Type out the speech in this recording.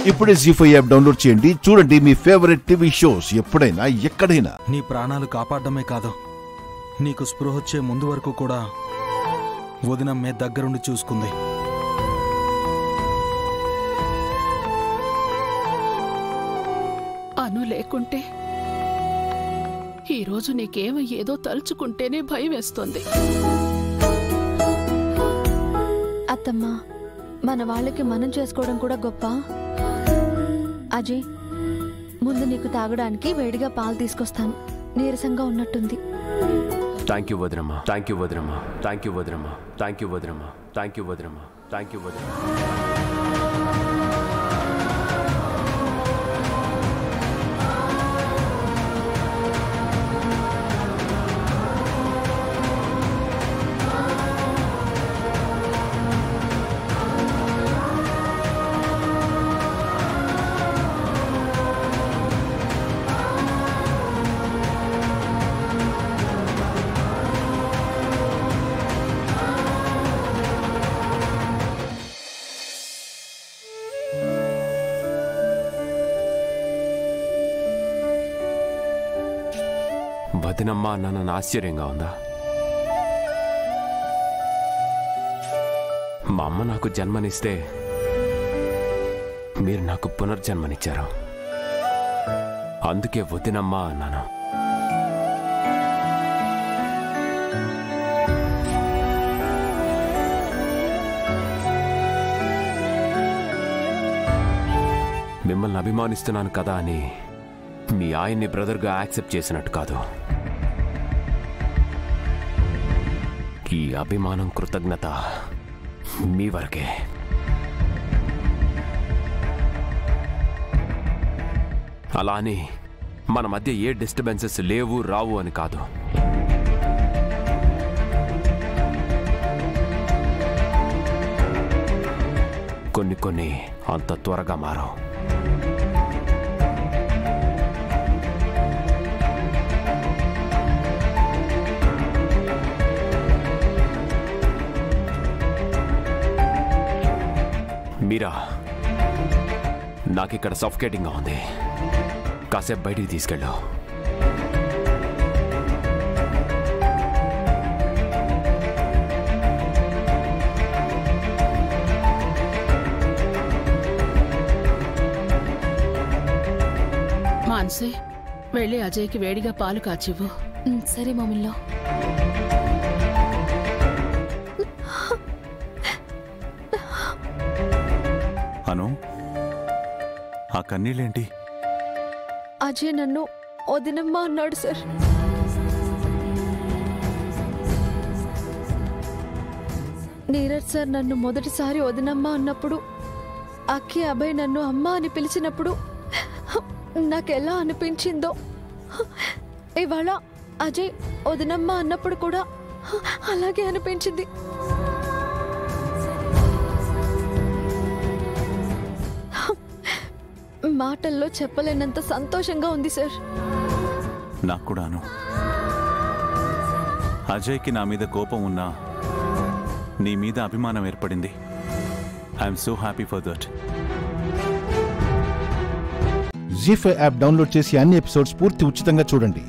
ఇప్పుడే జీ5 app download చేయండి. చూడండి మీ ఫేవరెట్ టీవీ షోస్ ఎప్పుడైనా ఎక్కడైనా. నీ ప్రాణాలు కాపాడమే కాదు, నీకు స్పృహ వచ్చే ముందు వరకు కూడా వదినమ్మే దగ్గరుండి చూసుకుంది. అను లేకుంటే ఈరోజు నీకేమయ్యేదో తలుచుకుంటేనే భయం వేస్తోంది. అత్తమ్మా, మన వాళ్ళకి మనం చేసుకోవడం కూడా గొప్ప. అజయ్, ముందు నీకు తాగడానికి వేడిగా పాలు తీసుకొస్తాను. నీరసంగా ఉన్నట్టుంది. థ్యాంక్ యూ వదినమ్మా, థ్యాంక్ యూ వదినమ్మా, థ్యాంక్ యూ వదినమ్మా, థ్యాంక్ యూ వదినమ్మా, థ్యాంక్ యూ వదినమ్మా, థ్యాంక్ యూ వదినమ్మా. వదినమ్మ నన్ను ఆశ్చర్యంగా ఉందా? మా అమ్మ నాకు జన్మనిస్తే మీరు నాకు పునర్జన్మనిచ్చారు. అందుకే వదినమ్మ అన్నాను. మిమ్మల్ని అభిమానిస్తున్నాను కదా అని మీ ఆయన్ని బ్రదర్గా యాక్సెప్ట్ చేసినట్టు కాదు. ఈ అభిమానం, కృతజ్ఞత మీ వరకే. అలా అని మన మధ్య ఏ డిస్టర్బెన్సెస్ లేవు రావు అని కాదు. కొన్ని అంత త్వరగా మారవు. మీరా, నాకిక్కడ సఫోకేటింగ్గా ఉంది. కాసేపు బయటికి తీసుకెళ్ళు. మాన్సీ, వెళ్ళి అజయ్కి వేడిగా పాలు కాచివ్వు. సరే మమ్మల్ని. అను, ఆ కన్నీళ్ళేంటి? అజయ్ నన్ను వదినమ్మ అన్నాడు సార్. నీరజ్ సార్ నన్ను మొదటిసారి వదినమ్మ అన్నప్పుడు, అక్కి అభయ్ నన్ను అమ్మ అని పిలిచినప్పుడు నాకెలా అనిపించిందో, ఇవాళ అజయ్ వదినమ్మ అన్నప్పుడు కూడా అలాగే అనిపించింది. మాటల్లో చెప్పలేనంత సంతోషంగా ఉంది సార్. నాకు కూడాను. అజయ్కి నా మీద కోపం ఉన్నా నీ మీద అభిమానం ఏర్పడింది. I'm so happy for that. Zee five app download చేసి అన్ని ఎపిసోడ్స్ పూర్తి ఉచితంగా చూడండి.